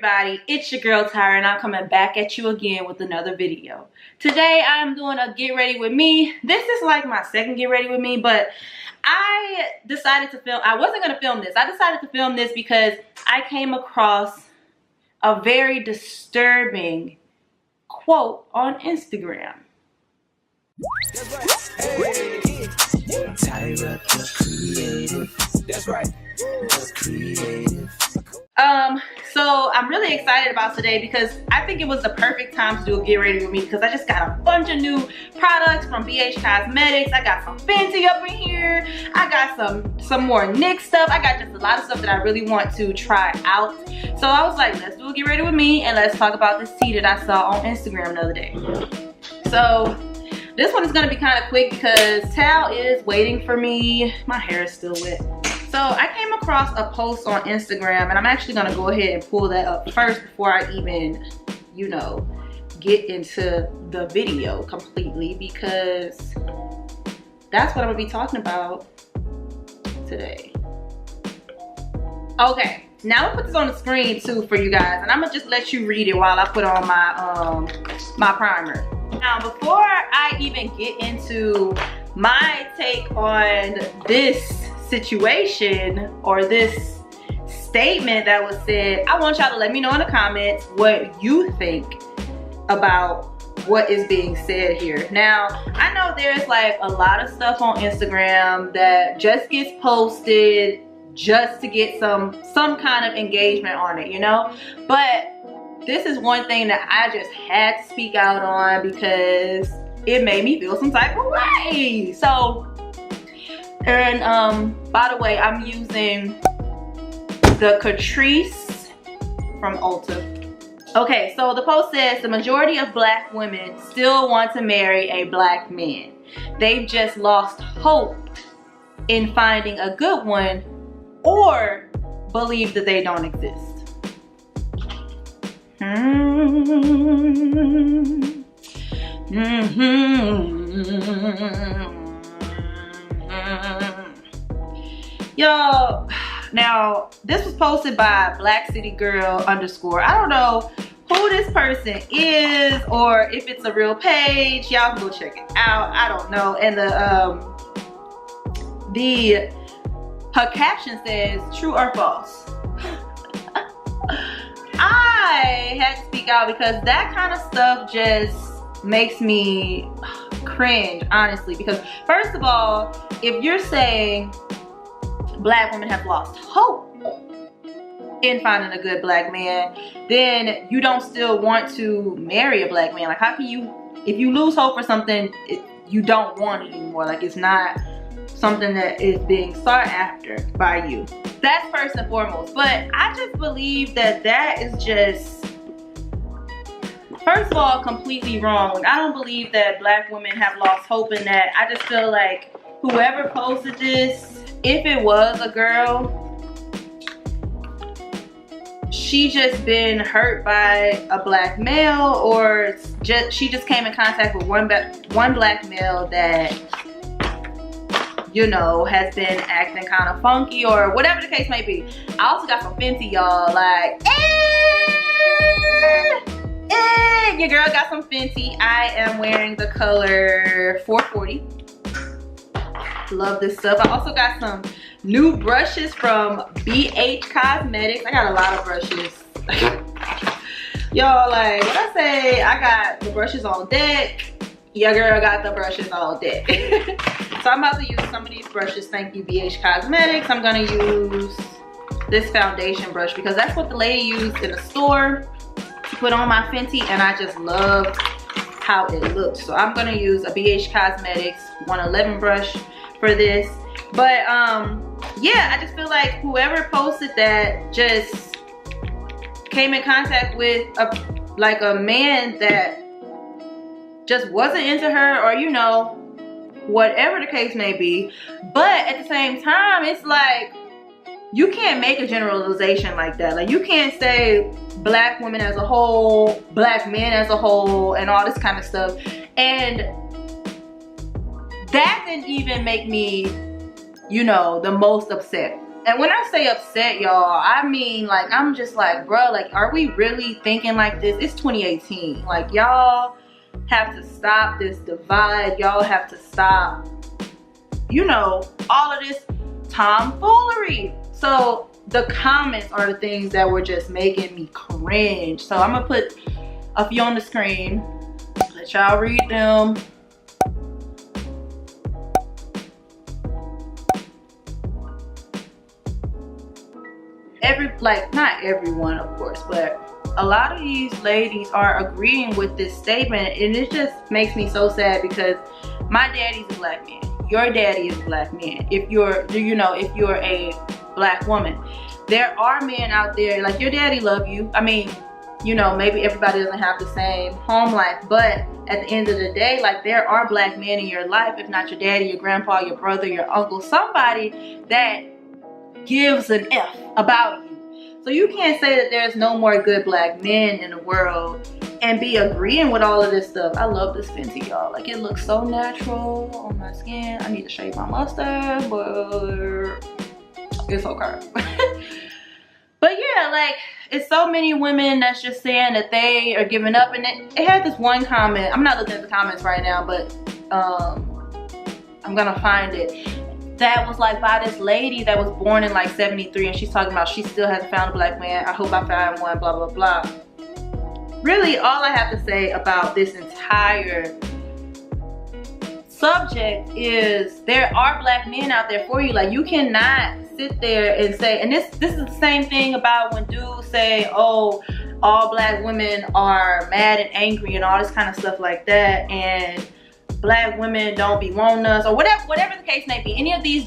everybody, it's your girl Tyra and I'm coming back at you again with another video. Today I'm doing a get ready with me. This is like my second get ready with me, but I decided to film. I wasn't going to film this. I decided to film this because I came across a very disturbing quote on Instagram. That's right. Hey. Tyra, the creative. That's right. The creative. So I'm really excited about today because I think it was the perfect time to do a get ready with me because I just got a bunch of new products from BH Cosmetics. I got some Fenty up in here. I got some more NYX stuff. I got just a lot of stuff that I really want to try out. So I was like, let's do a get ready with me and let's talk about this tea that I saw on Instagram the other day. So this one is gonna be kind of quick because Tal is waiting for me. My hair is still wet. So I came across a post on Instagram and I'm actually gonna go ahead and pull that up first before I even, you know, get into the video completely because that's what I'm gonna be talking about today. Okay, now I'm gonna put this on the screen too for you guys and I'm gonna just let you read it while I put on my my primer. Now before I even get into my take on this situation or this statement that was said, I want y'all to let me know in the comments what you think about what is being said here. Now I know there's like a lot of stuff on Instagram that just gets posted just to get some kind of engagement on it, you know, but this is one thing that I just had to speak out on because it made me feel some type of way. So, and by the way, I'm using the Catrice from Ulta. Okay, so the post says the majority of black women still want to marry a black man. They've just lost hope in finding a good one or believe that they don't exist. Yo, now this was posted by Black City Girl _ I don't know who this person is or if it's a real page. Y'all can go check it out. I don't know. And her caption says true or false. I had to speak out because that kind of stuff just makes me cringe, honestly, because first of all, if you're saying black women have lost hope in finding a good black man, then you don't still want to marry a black man. Like, how can you, if you lose hope for something, you don't want it anymore? Like, it's not something that is being sought after by you. That's first and foremost. But I just believe that that is just, first of all, completely wrong. Like, I don't believe that black women have lost hope in that. I just feel like whoever posted this, if it was a girl, she just been hurt by a black male, or she just came in contact with one black male that, you know, has been acting kind of funky or whatever the case may be. I also got some Fenty, y'all. Like, your girl got some Fenty. I am wearing the color 440. Love this stuff. I also got some new brushes from BH Cosmetics. I got a lot of brushes. Y'all, like, when I say I got the brushes on deck, your girl got the brushes on deck. So I'm about to use some of these brushes. Thank you, BH Cosmetics. I'm gonna use this foundation brush because that's what the lady used in the store to put on my Fenty, and I just loved how it looked. So I'm gonna use a BH Cosmetics 111 brush for this. But yeah, I just feel like whoever posted that just came in contact with a man that just wasn't into her, or, you know, whatever the case may be. But at the same time, it's like, you can't make a generalization like that. Like, you can't say black women as a whole, black men as a whole, and all this kind of stuff. And that didn't even make me, you know, the most upset. And when I say upset, y'all, I mean, like, I'm just like, bro, like, are we really thinking like this? It's 2018. Like, y'all have to stop this divide. Y'all have to stop, you know, all of this tomfoolery. So the comments are the things that were just making me cringe. So I'm gonna put a few on the screen. Let y'all read them. Not everyone, of course, but a lot of these ladies are agreeing with this statement, and it just makes me so sad because my daddy's a black man. Your daddy is a black man. If you're a black woman, there are men out there, like your daddy love you. I mean, you know, maybe everybody doesn't have the same home life, but at the end of the day, like, there are black men in your life, if not your daddy, your grandpa, your brother, your uncle, somebody that gives an F about you. So you can't say that there's no more good black men in the world and be agreeing with all of this stuff. I love this Fenty, y'all. Like, it looks so natural on my skin. I need to shave my mustache, but it's okay. But yeah, like, it's so many women that's just saying that they are giving up. And it had this one comment. I'm not looking at the comments right now, but I'm gonna find it. That was like by this lady that was born in like 73, and she's talking about she still hasn't found a black man. I hope I find one, blah, blah, blah. Really, all I have to say about this entire subject is there are black men out there for you. Like, you cannot sit there and say, and this is the same thing about when dudes say, oh, all black women are mad and angry and all this kind of stuff like that, and black women don't be wanting us, or whatever the case may be. Any of these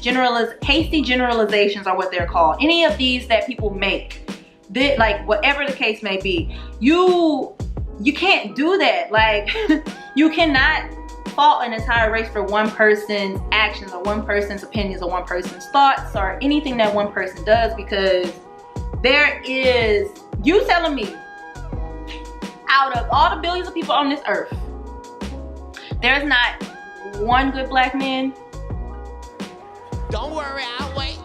hasty generalizations are what they're called. Any of these that people make, like, whatever the case may be, you can't do that. Like, you cannot fault an entire race for one person's actions or one person's opinions or one person's thoughts or anything that one person does, because there is, you telling me, out of all the billions of people on this earth, there's not one good black man? Don't worry, I'll wait.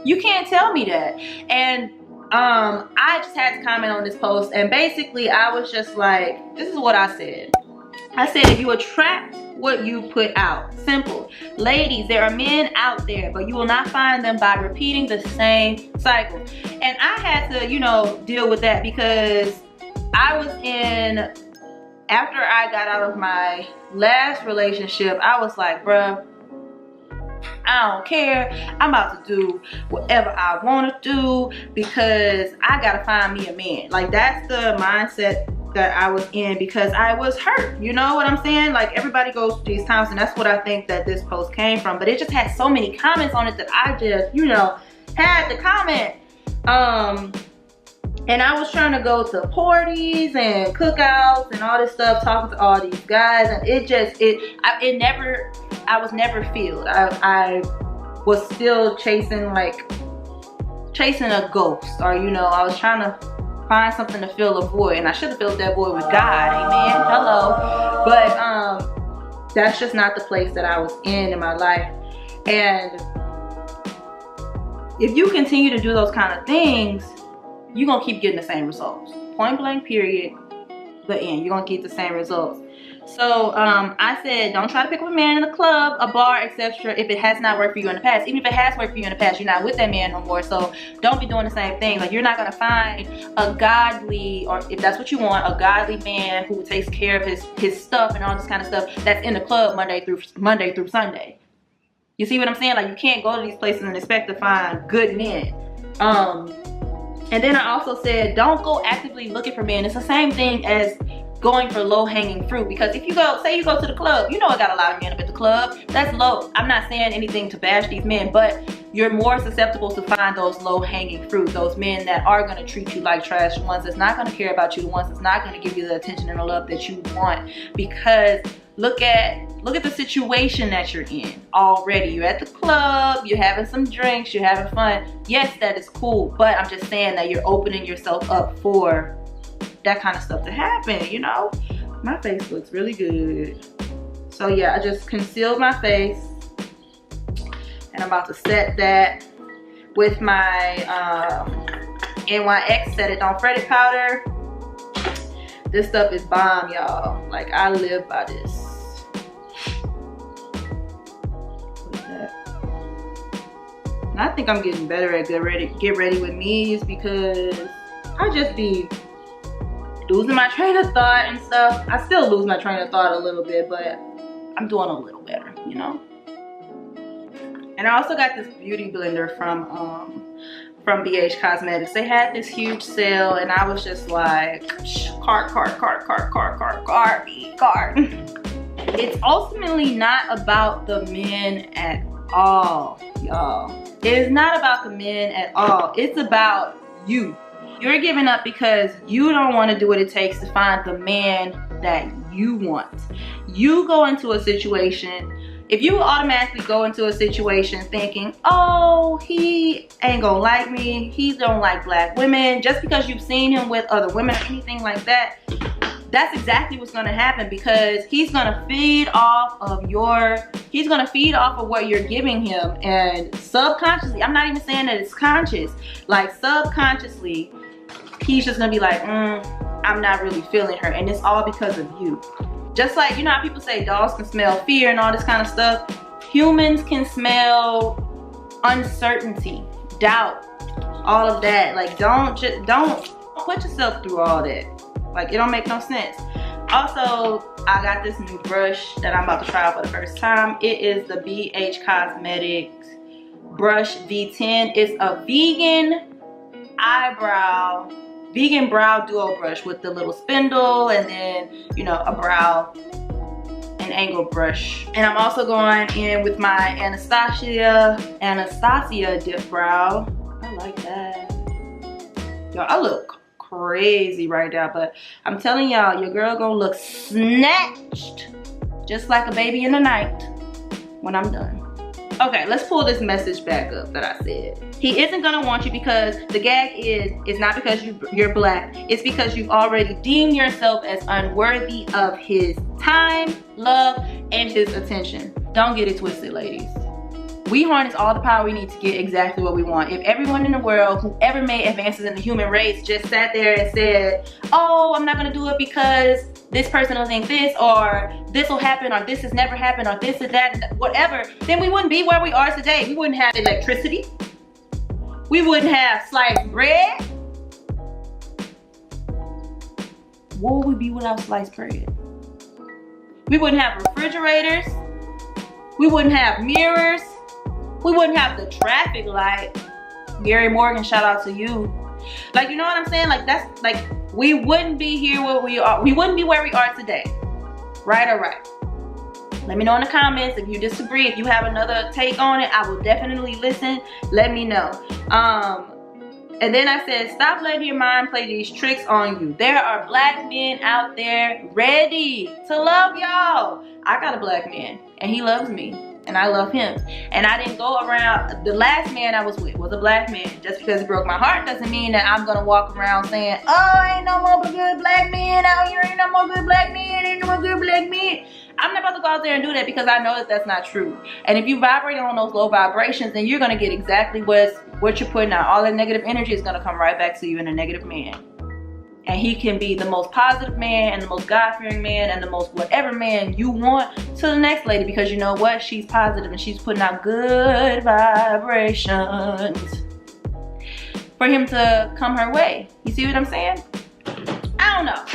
You can't tell me that. And I just had to comment on this post, and basically I was just like, this is what I said. I said, you attract what you put out. Simple. Ladies, there are men out there, but you will not find them by repeating the same cycle. And I had to, you know, deal with that because I was after I got out of my last relationship, I was like, bruh, I don't care. I'm about to do whatever I want to do because I gotta find me a man. Like, that's the mindset that I was in because I was hurt. You know what I'm saying? Like, everybody goes through these times, and that's what I think that this post came from. But it just had so many comments on it that I just, you know, had to comment. And I was trying to go to parties and cookouts and all this stuff, talking to all these guys, and I was never filled. I was still chasing a ghost, or, you know, I was trying to find something to fill a void, and I should have filled that void with God, amen, hello. But that's just not the place that I was in my life. And if you continue to do those kind of things, you're gonna keep getting the same results. Point blank, period, the end. You're gonna get the same results. So I said, don't try to pick up a man in a club, a bar, etc. if it has not worked for you in the past. Even if it has worked for you in the past, you're not with that man no more. So don't be doing the same thing. Like, you're not gonna find a godly, or if that's what you want, a godly man who takes care of his stuff and all this kind of stuff that's in the club Monday through Sunday. You see what I'm saying? Like, you can't go to these places and expect to find good men. And then I also said, don't go actively looking for men. It's the same thing as going for low-hanging fruit, because if you go, say you go to the club, you know I got a lot of men up at the club. That's low. I'm not saying anything to bash these men, but you're more susceptible to find those low-hanging fruit, those men that are going to treat you like trash, the ones that's not going to care about you, the ones that's not going to give you the attention and the love that you want. Because look at the situation that you're in already. You're at the club, you're having some drinks, you're having fun. Yes, that is cool, but I'm just saying that you're opening yourself up for that kind of stuff to happen, you know? My face looks really good. So yeah, I just concealed my face, and I'm about to set that. with my NYX Set It Don't Fret It powder. This stuff is bomb, y'all. Like, I live by this. What is that? And I think I'm getting better at get ready with me's because I just be losing my train of thought and stuff. I still lose my train of thought a little bit, but I'm doing a little better, you know? And I also got this beauty blender from BH Cosmetics. They had this huge sale and I was just like, cart. It's ultimately not about the men at all, y'all. It is not about the men at all. It's about you. You're giving up because you don't want to do what it takes to find the man that you want. You go into a situation, if you automatically go into a situation thinking, oh, he ain't gonna like me, he don't like black women, just because you've seen him with other women or anything like that, that's exactly what's gonna happen, because he's gonna feed off of what you're giving him, and subconsciously, I'm not even saying that it's conscious, like subconsciously, he's just gonna be like, I'm not really feeling her, and it's all because of you. Just like, you know how people say dogs can smell fear and all this kind of stuff? Humans can smell uncertainty, doubt, all of that. Like, don't put yourself through all that. Like, it don't make no sense. Also, I got this new brush that I'm about to try out for the first time. It is the BH Cosmetics Brush V10. It's a vegan brow duo brush with the little spindle and then, you know, an angle brush. And I'm also going in with my Anastasia dip brow. I like that. Y'all, I look crazy right now, but I'm telling y'all, your girl gonna look snatched just like a baby in the night when I'm done. Okay, let's pull this message back up that I said. He isn't gonna want you because the gag is not because you're black. It's because you've already deemed yourself as unworthy of his time, love, and his attention. Don't get it twisted, ladies. We harness all the power we need to get exactly what we want. If everyone in the world who ever made advances in the human race just sat there and said, oh, I'm not gonna do it because this person will think this, or this will happen, or this has never happened, or this is that, whatever, then we wouldn't be where we are today. We wouldn't have electricity. We wouldn't have sliced bread. What would we be without sliced bread? We wouldn't have refrigerators. We wouldn't have mirrors. We wouldn't have the traffic light. Gary Morgan, shout out to you. Like, you know what I'm saying? Like, that's like, we wouldn't be here where we are. We wouldn't be where we are today. Right or right? Let me know in the comments if you disagree. If you have another take on it, I will definitely listen. Let me know. And then I said, stop letting your mind play these tricks on you. There are black men out there ready to love y'all. I got a black man and he loves me. And I love him. And I didn't go around, the last man I was with was a black man. Just because it broke my heart doesn't mean that I'm gonna walk around saying, oh, ain't no more good black men out here, ain't no more good black men, ain't no more good black men. I'm not about to go out there and do that because I know that that's not true. And if you vibrate on those low vibrations, then you're gonna get exactly what you're putting out. All that negative energy is gonna come right back to you in a negative man. And he can be the most positive man and the most God-fearing man and the most whatever man you want to the next lady, because you know what? She's positive and she's putting out good vibrations for him to come her way. You see what I'm saying? I don't know.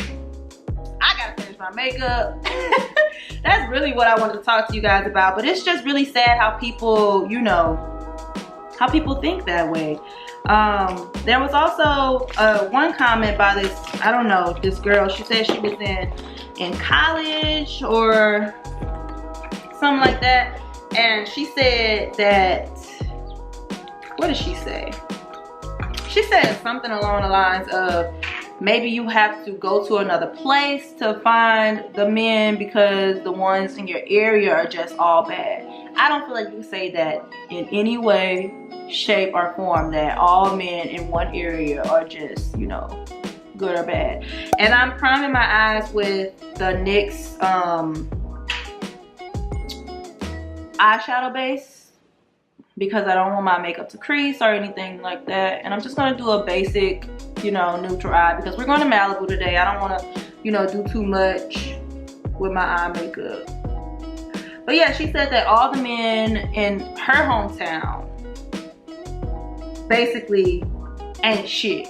I gotta finish my makeup. That's really what I wanted to talk to you guys about. But it's just really sad how people, you know, how people think that way. There was also one comment by this, I don't know, this girl. She said she was in college or something like that, and she said that, what did she say? She said something along the lines of, maybe you have to go to another place to find the men because the ones in your area are just all bad. I don't feel like you can say that in any way, shape, or form, that all men in one area are just, you know, good or bad. And I'm priming my eyes with the NYX eyeshadow base. because I don't want my makeup to crease or anything like that. And I'm just gonna do a basic, you know, neutral eye because we're going to Malibu today. I don't want to, you know, do too much with my eye makeup. But yeah, she said that all the men in her hometown basically ain't shit.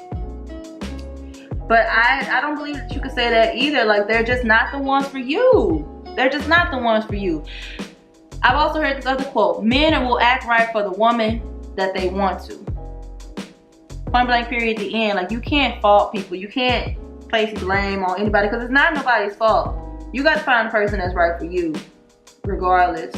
But I don't believe that you could say that either. Like, they're just not the ones for you. They're just not the ones for you. I've also heard this other quote: men will act right for the woman that they want to. Point blank period at the end. Like, you can't fault people. You can't place blame on anybody because it's not nobody's fault. You got to find a person that's right for you, regardless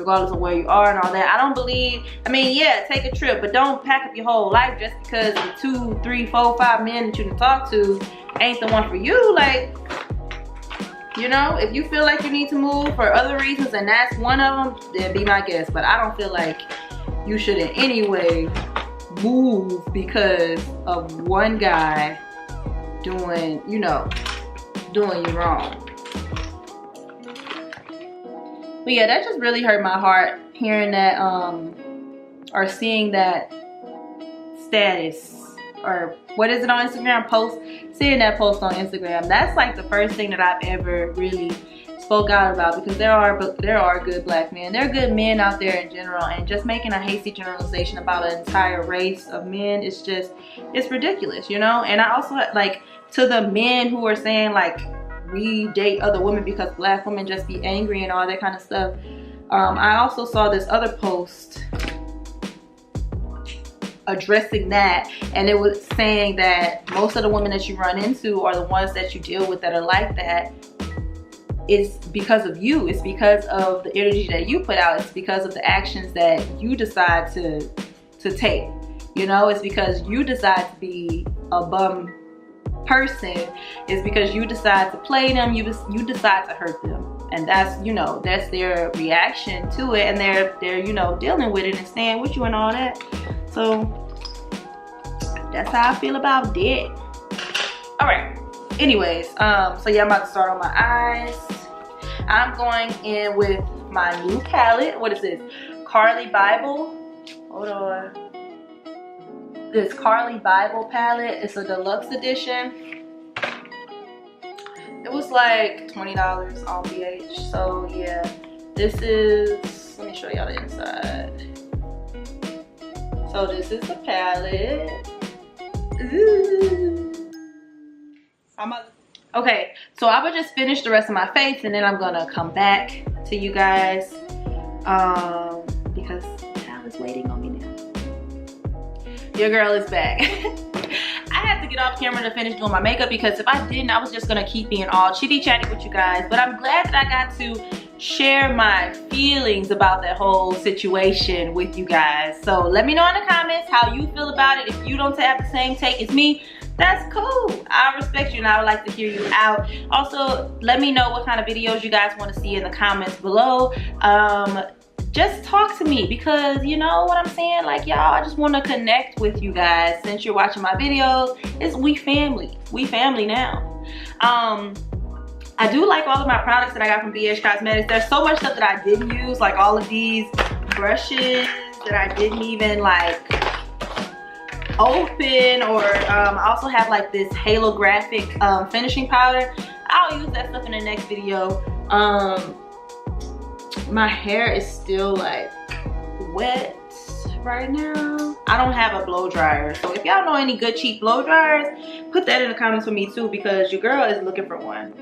of where you are and all that. I don't believe, I mean, yeah, take a trip, but don't pack up your whole life just because the 2, 3, 4, 5 men that you can talk to ain't the one for you. Like, you know, if you feel like you need to move for other reasons and that's one of them, then be my guest. But I don't feel like you should in any way move because of one guy doing, you know, doing you wrong. But yeah, that just really hurt my heart hearing that or seeing that status, or what is it on Instagram, post, seeing that post on Instagram. That's like the first thing that I've ever really spoke out about, because there are good black men. There are good men out there in general, and just making a hasty generalization about an entire race of men is just, it's ridiculous, you know? And I also, like, to the men who are saying like we date other women because black women just be angry and all that kind of stuff. I also saw this other post addressing that, and it was saying that most of the women that you run into are the ones that you deal with that are like that. It's because of you. It's because of the energy that you put out. It's because of the actions that you decide to take. You know, it's because you decide to be a bum person. It's because you decide to play them. You decide to hurt them, and that's, you know, that's their reaction to it, and they're you know, dealing with it and staying with you and all that. So that's how I feel about that. All right. Anyways, so yeah, I'm about to start on my eyes. I'm going in with my new palette. What is this? Carly Bible. Hold on. This Carly Bible palette. It's a deluxe edition. It was like $20 on BH. So yeah, this is, let me show y'all the inside. So this is the palette. Ooh. Okay, so I would just finish the rest of my face, and then I'm gonna come back to you guys because Tyra is waiting on me now. Your girl is back. I had to get off camera to finish doing my makeup, because if I didn't, I was just gonna keep being all chitty chatty with you guys. But I'm glad that I got to share my feelings about that whole situation with you guys. So let me know in the comments how you feel about it. If you don't have the same take as me, that's cool. I respect you, and I would like to hear you out. Also, let me know what kind of videos you guys want to see in the comments below. Just talk to me, because you know what I'm saying, like, y'all, I just want to connect with you guys. Since you're watching my videos, we family now. I do like all of my products that I got from BH Cosmetics. There's so much stuff that I didn't use, like all of these brushes that I didn't even like open, or I also have like this halographic finishing powder. I'll use that stuff in the next video. My hair is still like wet right now. I don't have a blow dryer, so if y'all know any good cheap blow dryers, put that in the comments for me too, because your girl is looking for one.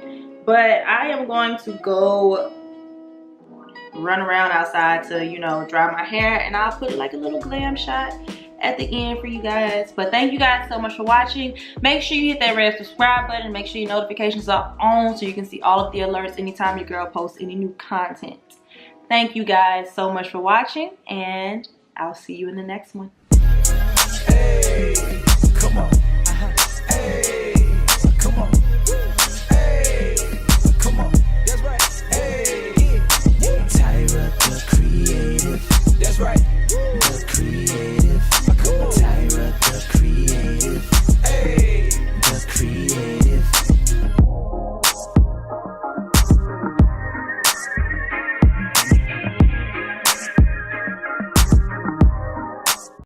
But I am going to go run around outside to, you know, dry my hair, and I'll put like a little glam shot at the end for you guys. But thank you guys so much for watching. Make sure you hit that red subscribe button. Make sure your notifications are on so you can see all of the alerts anytime your girl posts any new content. Thank you guys so much for watching, and I'll see you in the next one.